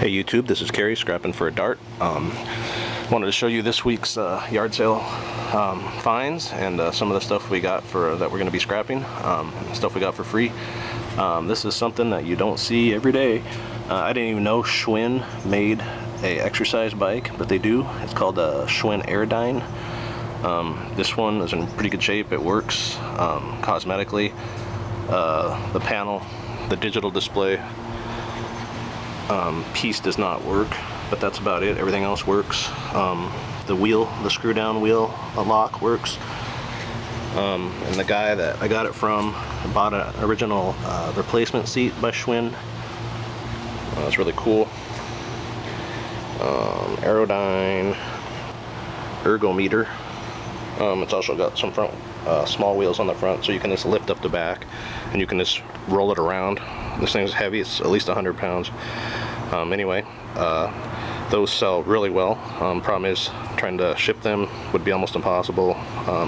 Hey YouTube, this is Kerry scrapping for a dart. Wanted to show you this week's yard sale finds and some of the stuff we got for that we're going to be scrapping, stuff we got for free. This is something that you don't see every day. I didn't even know Schwinn made a exercise bike, but they do. It's called a Schwinn Dyne. This one is in pretty good shape. It works cosmetically. The panel, the digital display piece does not work, but that's about it. Everything else works. The wheel, the screw down wheel lock works. And the guy that I got it from bought an original replacement seat by Schwinn. That's really cool. Aerodyne ergometer. It's also got some front small wheels on the front, so you can just lift up the back and you can just roll it around. This thing's heavy. It's at least 100 pounds. Anyway, those sell really well. Problem is trying to ship them would be almost impossible.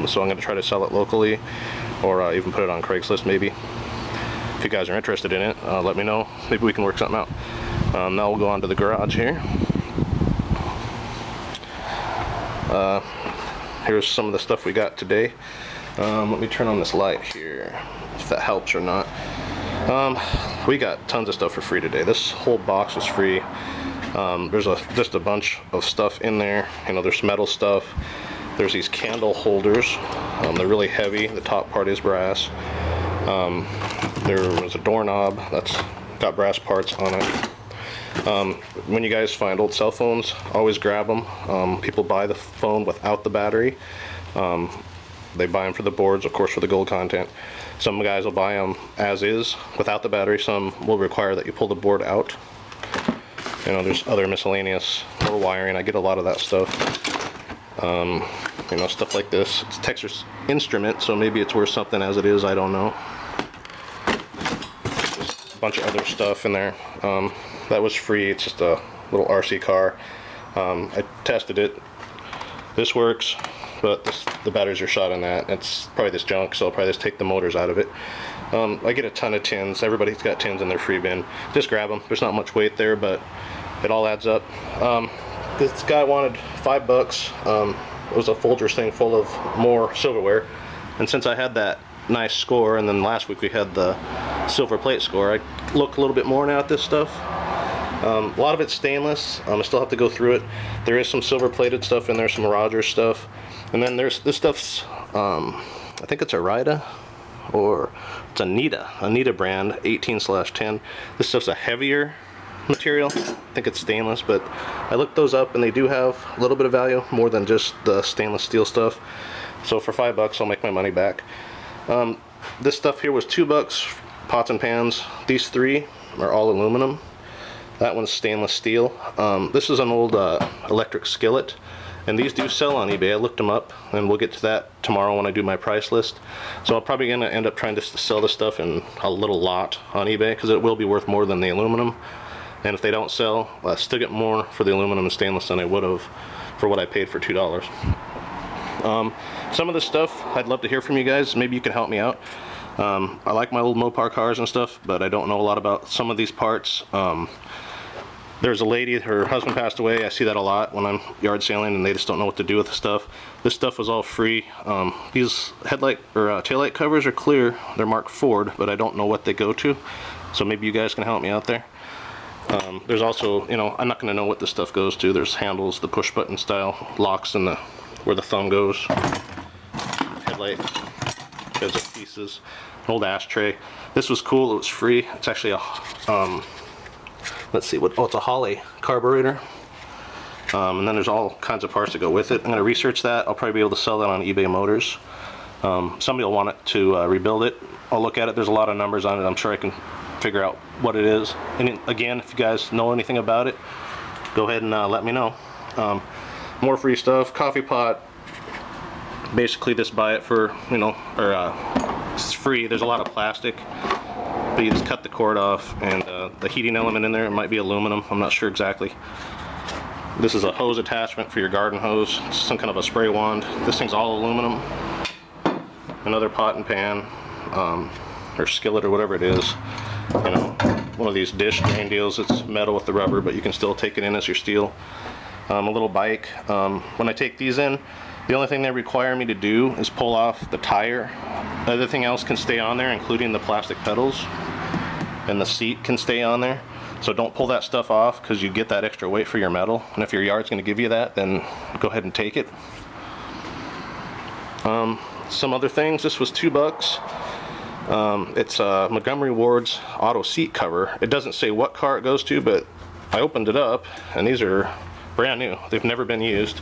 So I'm going to try to sell it locally, or even put it on Craigslist maybe. If you guys are interested in it, let me know. Maybe we can work something out. Now we'll go on to the garage here. Here's some of the stuff we got today. Let me turn on this light here, if that helps or not. We got tons of stuff for free today. This whole box was free. There's just a bunch of stuff in there. You know, there's metal stuff. There's these candle holders. They're really heavy. The top part is brass. There was a doorknob that's got brass parts on it. When you guys find old cell phones, always grab them. People buy the phone without the battery. They buy them for the boards, of course, for the gold content. Some guys will buy them as is without the battery. Some will require that you pull the board out. You know, there's other miscellaneous little wiring. I get a lot of that stuff. You know, stuff like this. It's a Texas Instrument, so maybe it's worth something as it is. I don't know. Just a bunch of other stuff in there. That was free. It's just a little RC car. I tested it. This works, but the batteries are shot on that. It's probably this junk, so I'll probably just take the motors out of it. I get a ton of tins. Everybody's got tins in their free bin. Just grab them. There's not much weight there, but it all adds up. This guy wanted $5. It was a Folgers thing full of more silverware, and since I had that nice score, and then last week we had the silver plate score, I look a little bit more now at this stuff. A lot of it's stainless. I still have to go through it. There is some silver plated stuff in there, some Rogers stuff, and then there's this stuff's I think it's a Rida, or it's a Nita brand 18/10. This stuff's a heavier material. I think it's stainless, but I looked those up and they do have a little bit of value, more than just the stainless steel stuff. So for $5 I'll make my money back. This stuff here was $2, pots and pans. These three are all aluminum. That one's stainless steel. This is an old electric skillet, and these do sell on eBay. I looked them up, and we'll get to that tomorrow when I do my price list. So I'm probably going to end up trying to sell this stuff in a little lot on eBay, because it will be worth more than the aluminum. And if they don't sell, I still get more for the aluminum and stainless than I would have for what I paid for $2. Some of this stuff I'd love to hear from you guys. Maybe you can help me out. I like my old Mopar cars and stuff, but I don't know a lot about some of these parts. There's a lady, her husband passed away. I see that a lot when I'm yard sailing, and they just don't know what to do with the stuff. This stuff was all free. These headlight or taillight covers are clear. They're marked Ford, but I don't know what they go to. So maybe you guys can help me out there. There's also, you know, I'm not going to know what this stuff goes to. There's handles, the push button style locks, and where the thumb goes. Headlight, there's the pieces, an old ashtray. This was cool. It was free. It's actually a let's see what. Oh, it's a Holley carburetor. And then there's all kinds of parts that go with it. I'm going to research that. I'll probably be able to sell that on eBay Motors. Somebody will want it to rebuild it. I'll look at it. There's a lot of numbers on it. I'm sure I can figure out what it is. And again, if you guys know anything about it, go ahead and let me know. More free stuff. Coffee pot. Basically, just buy it for, you know, or it's free. There's a lot of plastic, but you just cut the cord off, and the heating element in there, it might be aluminum. I'm not sure exactly. This is a hose attachment for your garden hose. It's some kind of a spray wand. This thing's all aluminum. Another pot and pan, or skillet, or whatever it is. You know, one of these dish drain deals. It's metal with the rubber, but you can still take it in as your steel. A little bike. When I take these in, the only thing they require me to do is pull off the tire. Everything else can stay on there, including the plastic pedals, and the seat can stay on there. So don't pull that stuff off, because you get that extra weight for your metal, and if your yard's going to give you that, then go ahead and take it. Some other things. This was $2. It's Montgomery Ward's auto seat cover. It doesn't say what car it goes to, but I opened it up, and these are brand new. They've never been used.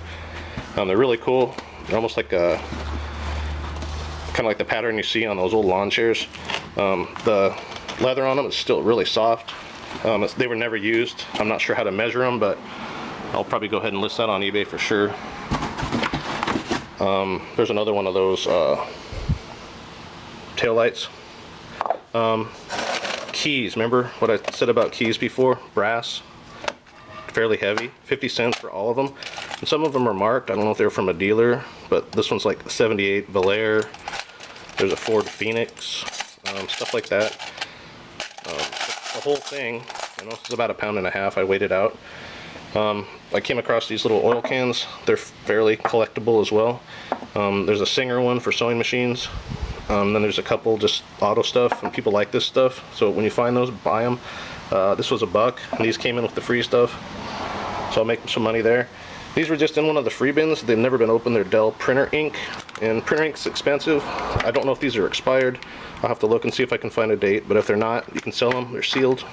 They're really cool. They're almost like kind of like the pattern you see on those old lawn chairs. The leather on them is still really soft. They were never used. I'm not sure how to measure them, but I'll probably go ahead and list that on eBay for sure. There's another one of those tail lights. Keys. Remember what I said about keys before? Brass. Fairly heavy. 50 cents for all of them. And some of them are marked. I don't know if they're from a dealer, but this one's like 78 Bel-Air. There's a Ford Phoenix. Stuff like that. The whole thing, you know, this is about 1.5 pounds. I weighed it out. I came across these little oil cans. They're fairly collectible as well. There's a Singer one for sewing machines. Then there's a couple just auto stuff, and people like this stuff. So when you find those, buy them. This was $1, and these came in with the free stuff. So I'll make some money there. These were just in one of the free bins. They've never been opened. They're Dell printer ink, and printer ink's expensive. I don't know if these are expired. I'll have to look and see if I can find a date, but if they're not, you can sell them. They're sealed.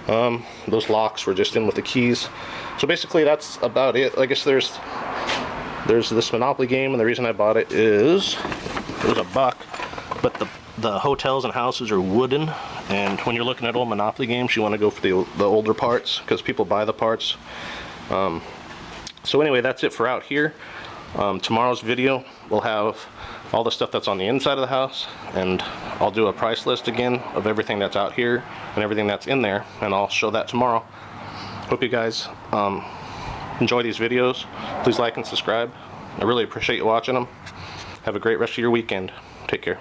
Those locks were just in with the keys. So basically that's about it. I guess there's this Monopoly game, and the reason I bought it is it was $1, but the hotels and houses are wooden, and when you're looking at old Monopoly games, you want to go for the older parts, because people buy the parts. So anyway, that's it for out here. Tomorrow's video will have all the stuff that's on the inside of the house, and I'll do a price list again of everything that's out here and everything that's in there, and I'll show that tomorrow. Hope you guys enjoy these videos. Please like and subscribe. I really appreciate you watching them. Have a great rest of your weekend. Take care.